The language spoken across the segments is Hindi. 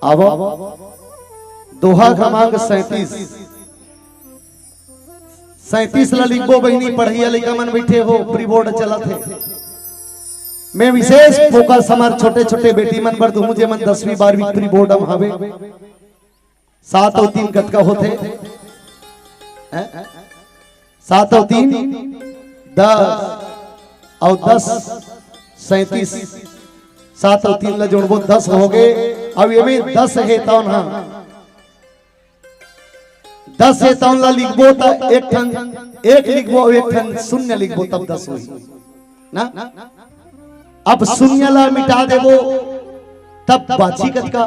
आवो दोहा क्रमांक 37 ला लिखबो बहनी पढ़िया लिखा मन बैठे हो प्री बोर्ड चला थे। मैं विशेष फोकस हमार छोटे छोटे बेटी मन पर दूं जे मन 10वीं 12वीं प्री बोर्ड हम हवे 7 और 3 गत का होते 7 और 3 10 और 10 37 7 और 3 ला जोड़बो 10 हो गए। अब ये में 10 है तौन हां 10 है तौन ला लिखबो त एक ठन एक लिखबो एक ठन शून्य लिखबो तब 10 होई ना। अब शून्य ला मिटा देबो तब बाची कत का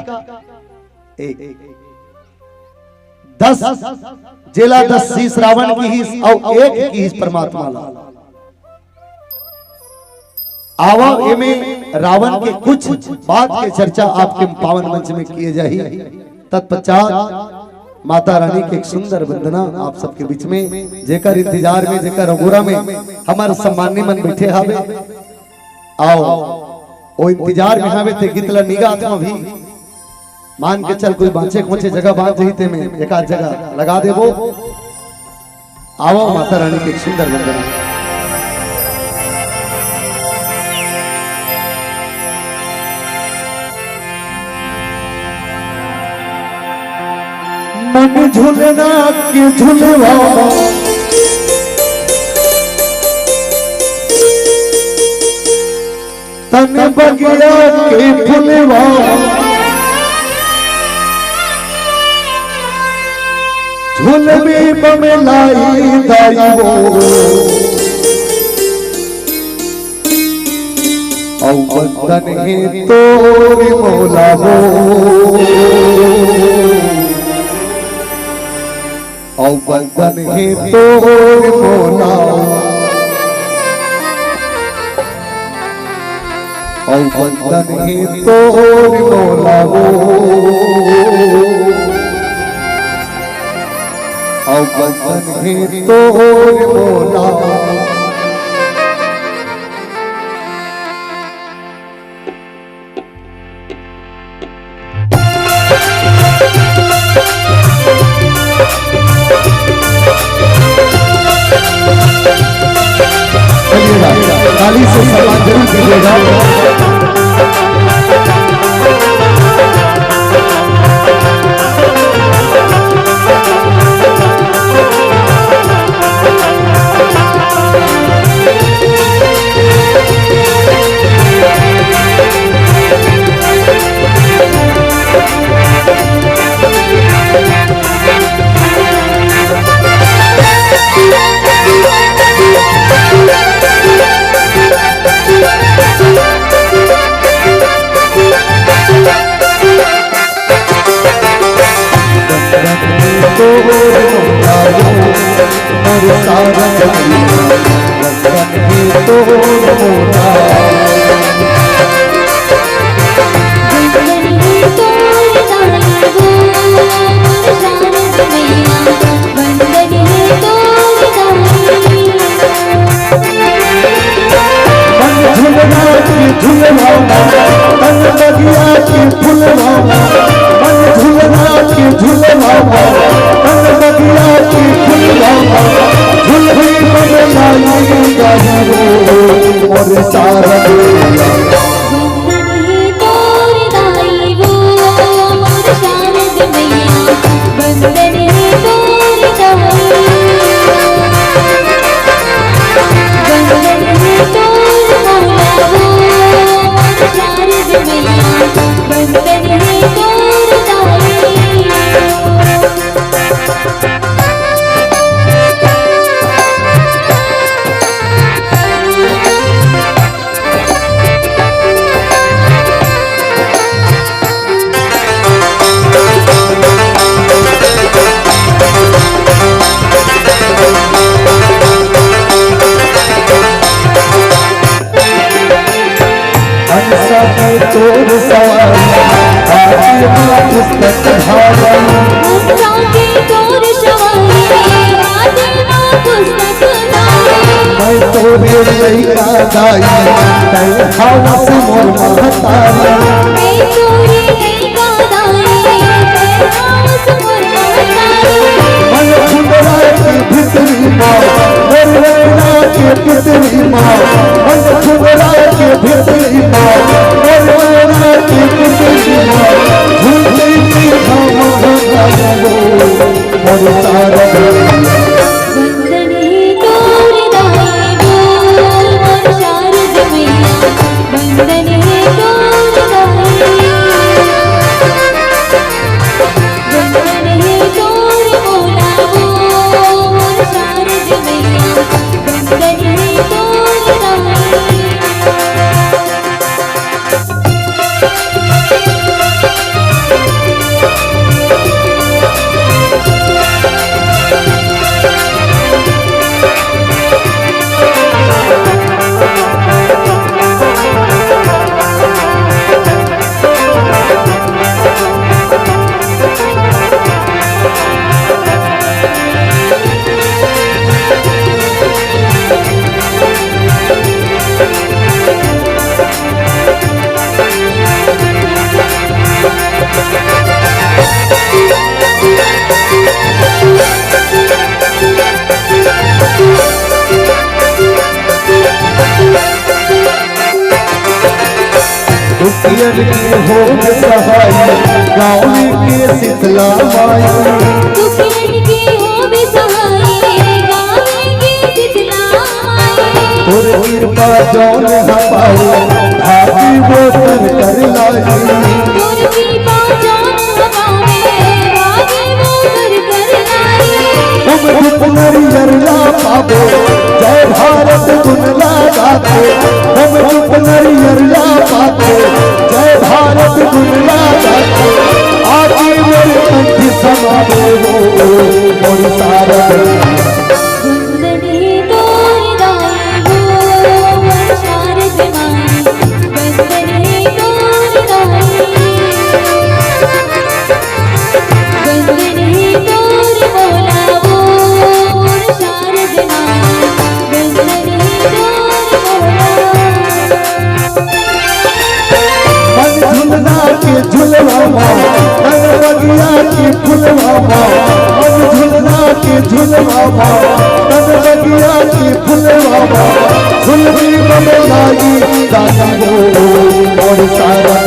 10 जेला 10 शीश रावण की हिस और एक की हिस परमात्मा ला। आवा में रावण के कुछ बात के चर्चा आपके पावन मंच में किए जाही। तत्पश्चात माता रानी के एक सुंदर वंदना आप सबके बीच में जेकर इंतजार में जेकर अगोरा में हमारे सम्मानी मन बैठे हावे आओ ओ इंतजार में हावे ते गीतला निगाह में भी मान के चल कोई बांचे कोचे जगह बांध जही ते में एक आध जगह लगा देबो। आओ माता रानी के एक सुंदर वंदना। मन झूलना के झूलवा तन बगिया के फुलवा झूलवी बमलाई दाईवो औ बंदन है तोरी मौला हो औ बंदन है तोरी मौला औ बंदन है तोरी मौला हो औ बंदन है तोरी मौला। ताली से सम्मान जरूर कीजिएगा। हवस मोर महतारी माँ मोरना के पुतली माँ मन झुमरा के भितरी माँ मोरना के पुतली माँ झूठी की हम मोर सारा हो सहाय गाँव के शीतला माई तोर कृपा जौन हपाओ भाभी वो कर लाई हम नरियरला पाबो जय भारत गुनला गाते हम नरियरला पाबो जय भारत गुनला गाते आगे मेरे कंठ समावे हो और सारा झुलवा बगिया की फुलवा झुलना के झुलवा तन बगिया की फुलवा झुलवी बदलाई दादा हो और सारा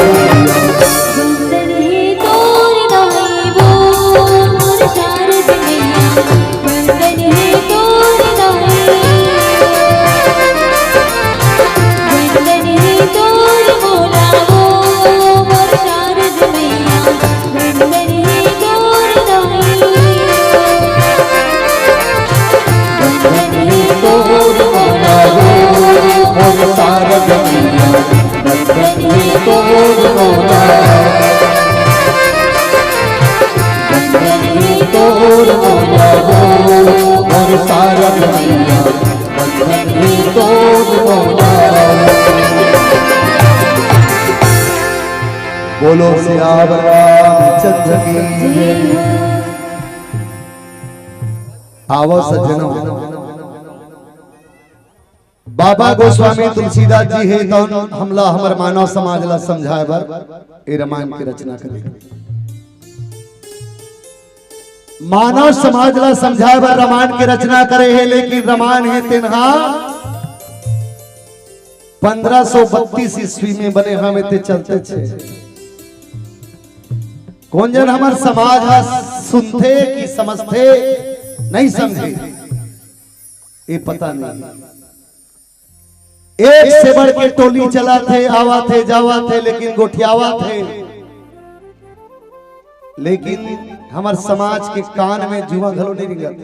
बोलो सियावर रामचंद्र की आवो सज्जनों बाबा गोस्वामी तुलसीदास जी है तो हमला हमर मानव समाज ला समझाए बर ए रामायण की रचना करे मानव समाज ला समझाए बर रामायण की रचना करे है लेकिन रामायण है तिन्हा 1532 ईस्वी में बने हमें ते चलते छे कौन जन हमार समाज है सुनते कि समझते नहीं समझे ये पता नहीं एक से बढ़ के टोली चला थे आवा थे जावा थे लेकिन गोठियावा थे लेकिन हमार समाज के कान में जुआ घलो नहीं रिंगत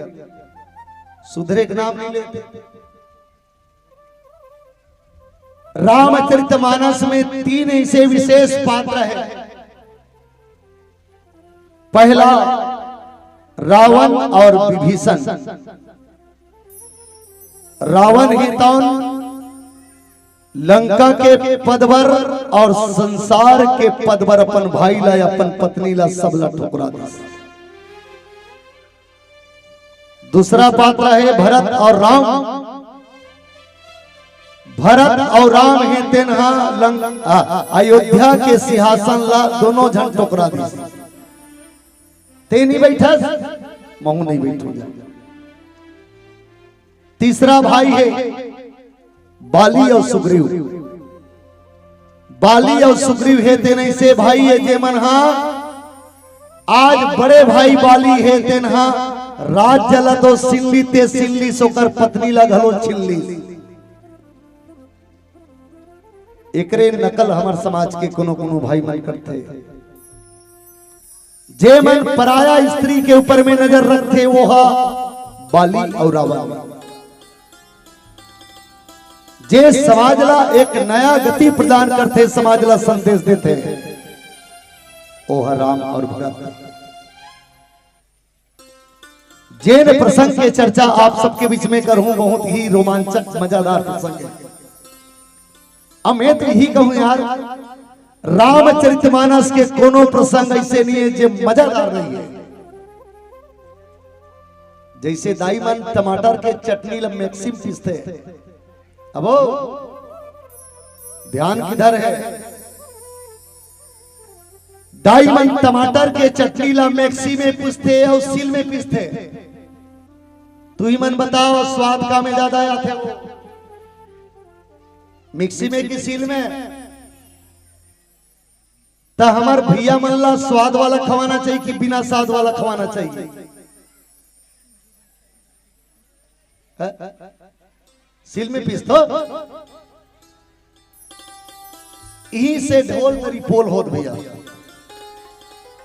सुधरे के नाम नहीं लेते रामचरितमानस में 3 ऐसे विशेष पात्र है पहला रावण और विभीषण रावण ही तौन लंका के पदवर और संसार के पदवर अपन भाई ला अपन पत्नी ला सब ला ठुकरा दी दूसरा पात्र है भरत और राम भरत और राम है तेनहा अयोध्या के सिंहासन ला दोनों जन ठुकरा दी ते नहीं बैठा महू नहीं बैठो तीसरा भाई है बाली और सुग्रीव। बाली और सुग्रीव है तेन से भाई है जे मनहा आज बड़े भाई बाली है तेनहा राज जला तो सिल्ली ते सिल्ली सोकर पत्नी लगलो छिल्ली। एकरे नकल हमार समाज के कोनो कोनो भाई मन करते जे मन पराया स्त्री के ऊपर में नजर रखते वो हा बाली और रावण। जे समाजला एक नया गति प्रदान करते समाजला संदेश देते ओ हा राम और भरत। जेन प्रसंग के चर्चा आप सबके बीच में करूं बहुत ही रोमांचक मजेदार प्रसंग है। अब मैं तो यही कहूं यार रामचरितमानस के कोनो प्रसंग ऐसे नहीं है जो मजेदार नहीं है। जैसे दाई मन टमाटर के चटनी ला मैक्सिम पीसते अब ध्यान किधर है। दाई मन टमाटर के चटनी ला मैक्सी में पीसते और सील में पीसते। तू ही मन बताओ स्वाद का में ज्यादा आते वो मिक्सी में की सील में। तो हमार भैया मन ला स्वाद वाला खवाना चाहिए कि बिना स्वाद वाला खवाना चाहिए। सील में पीसतो यही से ढोल तरी पोल होत भैया।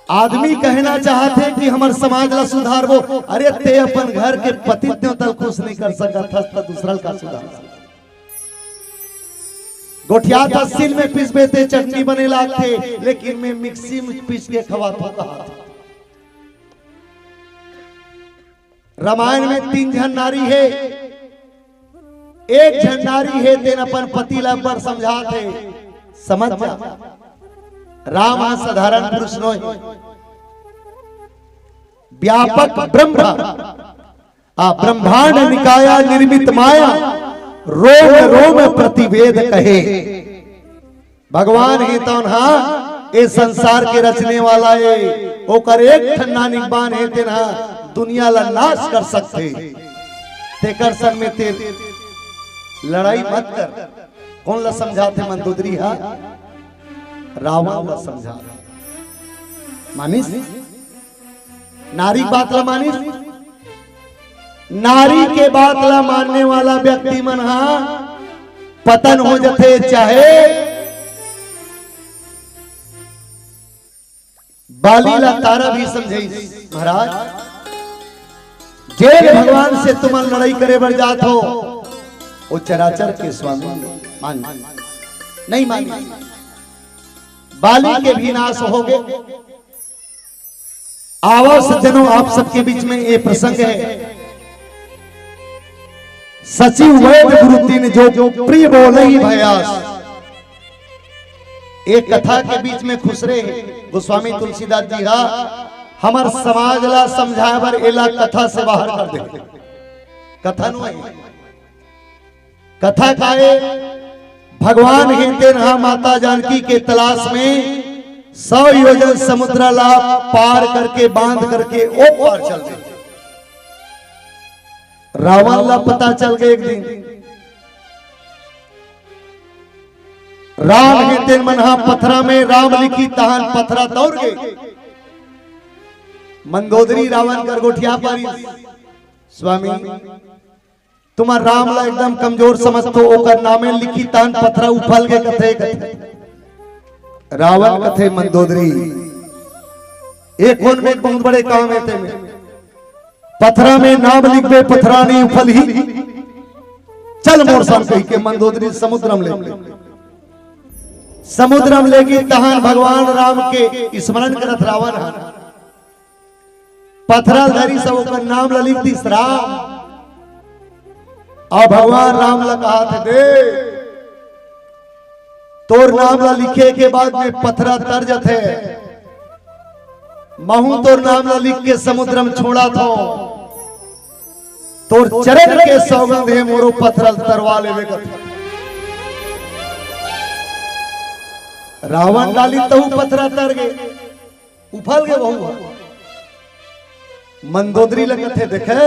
आदमी कहना चाहते कि हमार समाज ला सुधार वो अरे ते अपन घर के पति तल खुश नहीं कर सका था तो दूसरा का सुधार। गोठिया था सिल में पीस बेते चटनी बने लागते लेकिन मैं मिक्सी में पीस के खवाता था। रामायण में 3 जन नारी है। एक जन नारी है तेन अपन पति ला पर समझाते समझ जा राम साधारण पुरुष नो व्यापक ब्रह्म ब्रह्मांड निकाया निर्मित माया रोम रोम प्रतिवेद कहे। भगवान ही तो ये संसार के रचने वाला है ओकर एक ठन्ना निबान है तेना दुनिया ला नाश कर सकते। तेकर सन में तेरे लड़ाई मत कर। कौन ला समझाते मंदोदरी हा रावण ला समझा मानिस नारी बात ला मानिस। नारी के बात ला मानने वाला व्यक्ति मन हा पतन हो जाते। चाहे बाली ला तारा भी समझे महाराज जे भगवान से तुम लड़ाई करे बढ़ जात हो वो चराचर के स्वामी मान नहीं मानी। बाली के भी नाश हो गए। आओ सज्जनों आप सबके बीच में ये प्रसंग है। सचिव वैद गुरु तीन जो प्रिय बोले ही भयास। एक कथा के बीच में खुसरे गोस्वामी तुलसीदास जी हा हमार समाज ला समझाए बर एला कथा से बाहर कर दे। कथा नु कथा काए भगवान हिंदे रहा माता जानकी के तलाश में 100 योजन समुद्र ला पार करके बांध करके ओ पार चल गए। रावण ला पता चल गए एक दिन राम हिंदे मनहा पथरा में राम लिखी तहान पथरा दौड़ गए। मंदोदरी रावण कर गोठिया पारी स्वामी तुम्हार राम ला एकदम कमजोर समझतो ओकर नामे लिखी तान पथरा उफल के कथे कथे। रावण कथे मंदोदरी एक कोन में बहुत बड़े काम है ते में पथरा में नाम लिख दे पथरा नहीं उफल ही चल मोर संग कही के मंदोदरी समुद्रम ले समुद्रम लेगी तहान भगवान राम के स्मरण करत रावण पथरा धरी सब ओकर नाम ला लिख दी राम। और भगवान राम ला कहा थे दे तोर नाम ला लिखे के बाद में पथरा तर जाते महू तोर नाम ला लिख के समुद्र में छोड़ा था तोर चरण के सौगंध है मोरो पथरल तरवा लेवे का। रावण डाली तो पथरा तर गए उफल गए बहु। मंदोदरी लगे थे देखे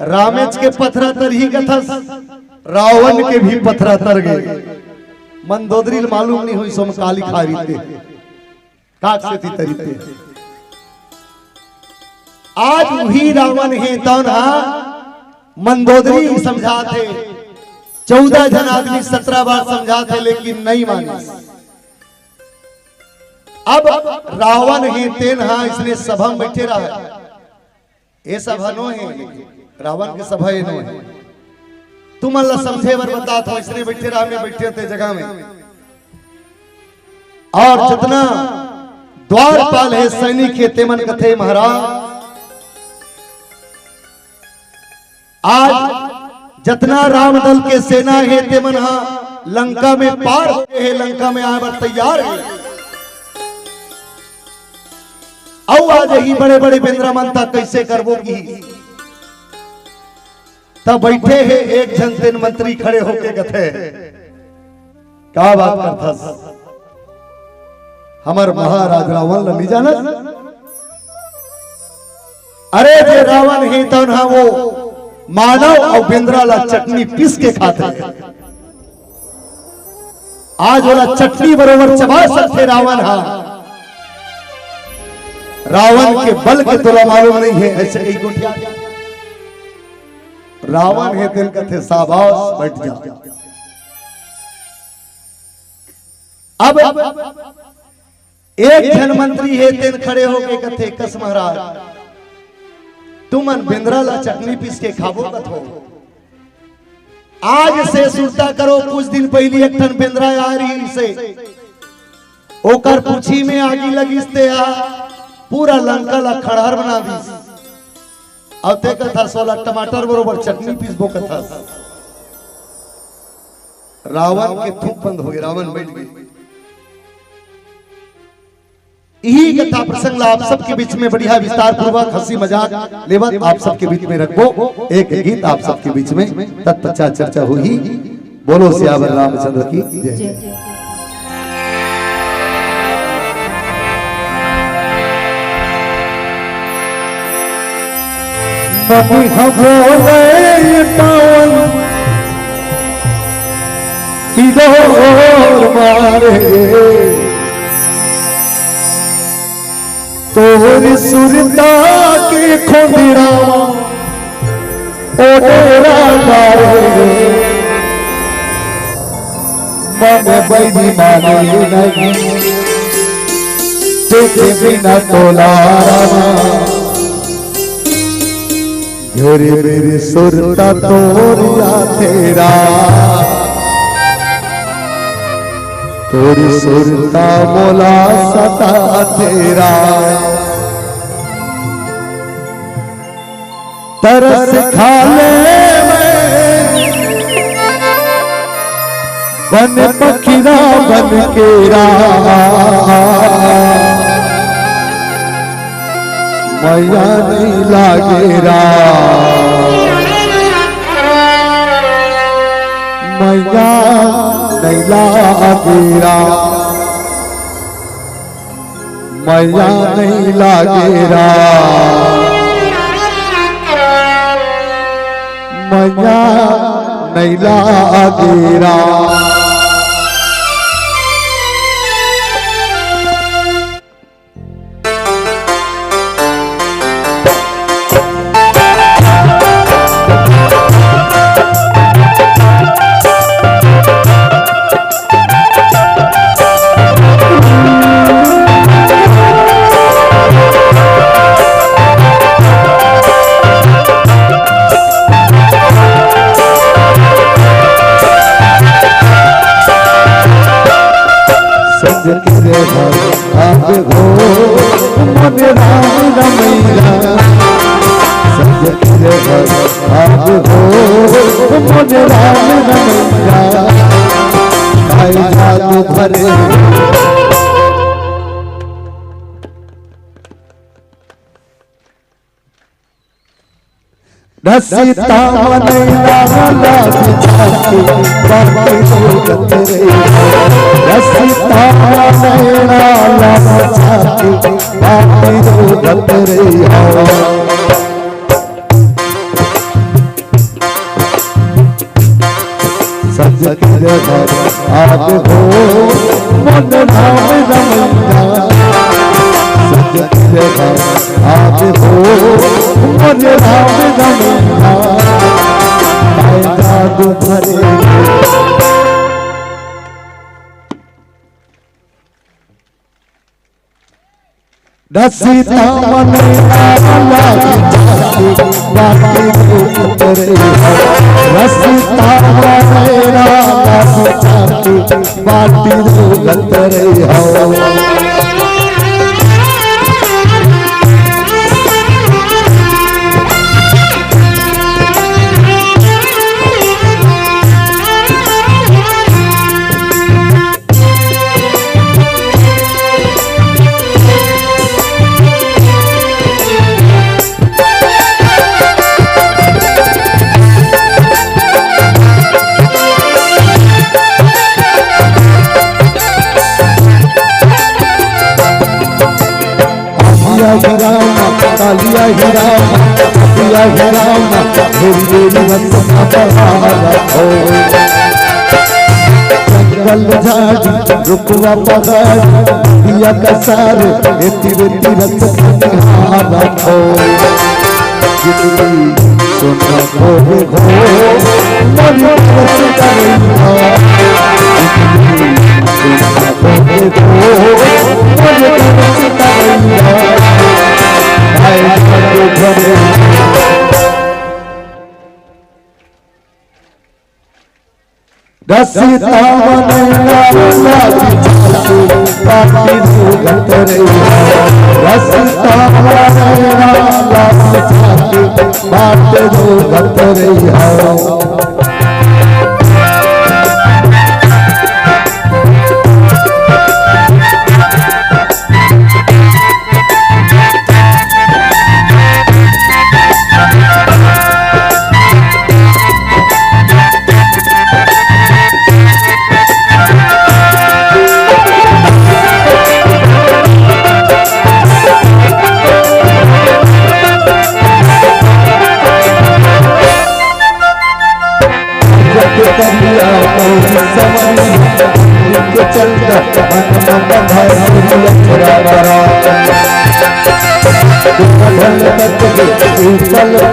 रामेच के पथरा तर ही कथस रावण के भी पथरा तर गए। मंदोदरी मालूम नहीं हुई सोम काली खारीते काक से थी तरीते। आज वही रावण है तौना मंदोदरी समझाते 14 जन आदमी 17 बार समझाते लेकिन नहीं माने। अब रावण है तेन हाँ इसने सभा में बैठे रहा। ये सभा नो है रावण के सभा नो है। तुम अल्लाह समझे बर बता था इसने बैठे रहा में बैठे थे जगह में। और जितना द्वारपाल है सैनिक है तेमन कथे महाराज आज जितना राम दल के सेना है तेमन हाँ लंका में पार हो गए है लंका में आए बर तैयार है। आओ आज ही बड़े बड़े बिंद्रा मनता कैसे करवोगी। तब बैठे हैं एक जन तीन मंत्री खड़े होके गथे क्या बात करता हमार महाराज रावण ली जाना। अरे जे रावण है तो ना वो मानव और बिंद्रा ला चटनी पीस के खाते हैं। आज वाला चटनी बरोबर चबा सकते रावण। हाँ रावण के बल के तुला मालूम नहीं है ऐसे ही गुटिया रावण है दिल कथे साबास बैठ जा। अब एक जन मंत्री है तेन खड़े होके कथे कस महाराज तुमन बिंद्रा ला चटनी पीस के खाबो कथो। आज से सुनता करो कुछ दिन पहले एक टन बिंद्रा आ रही से ओकर पूछी में आगी लगिस्ते आ पूरा लंका ला खड़हर बना दी। अब ते कथा 16 टमाटर बरोबर चटनी पीसबो कथा। रावण के थूक बंद हो गए रावण बैठ गए। यही कथा प्रसंग आप सबके बीच में बढ़िया विस्तार पूर्वक हंसी मजाक लेवत आप सबके बीच में रखो। एक गीत आप सबके बीच में तत्पश्चात चर्चा हुई। बोलो सियावर रामचंद्र की जय। तोरी सुरता के खोदिरा ओडेरा मारे मन बैदी माने नहीं देखे बिना तोला घेरे मेरी सुरता तोरिया तेरा तोरी सुरता मोला सता तेरा तरस खाले में बन पखीरा बन केरा मैया नहीं लागेरा मैया नहीं लागेरा मैया नहीं लागेरा मैया नहीं लागेरा। रसीता मनैला लागी छाती बाकी सोगत रे रसीता मनैला लागी छाती बाकी सोगत रे सज के घर आवे हो मन राम रमैया सज के घर आवे हो मन राम रमैया जादू भरे रसीता मनैया बाती उतरे रसीता मनैया बाती उतरे हो कालिया हिराम मेरी रसना बहारा हो जंगल झाड़ी रुकवा पगार दिया कसार तेरे तीरथ हारा हो सुना हो मन रस करेगा रसीता मनैया बाती उतरे रसीता मनैया बाती उतरे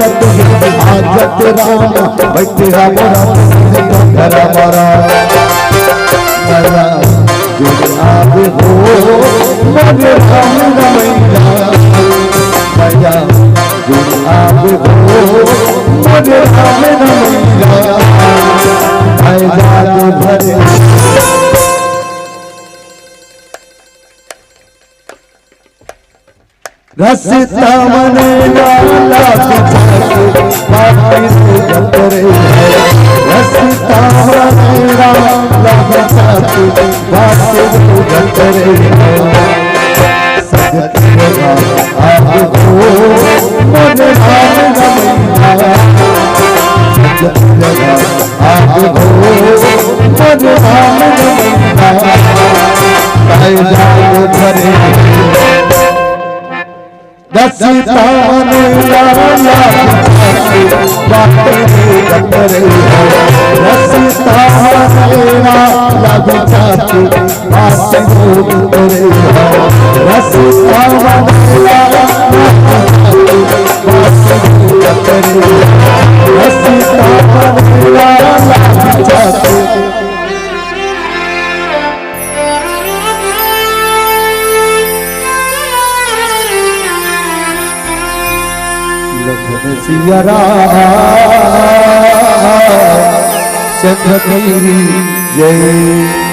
आजत राम बैठे राम घर मरा आवे हो मन राम रमैया मजा आवे हो मन राम रमैया जादू भरे रसीता मनैया बाती उतरे रसीता मनैया बाती उतरे सज के घर आवे हो मन राम रमैया सज के घर आवे हो मन राम रमैया जादू भरे रसीता मनैया बाती उतरे रसीता मनैया बाती उतरे रसीता मनैया बाती उतरे रसीता मनैया सिया राम चंद्र जय।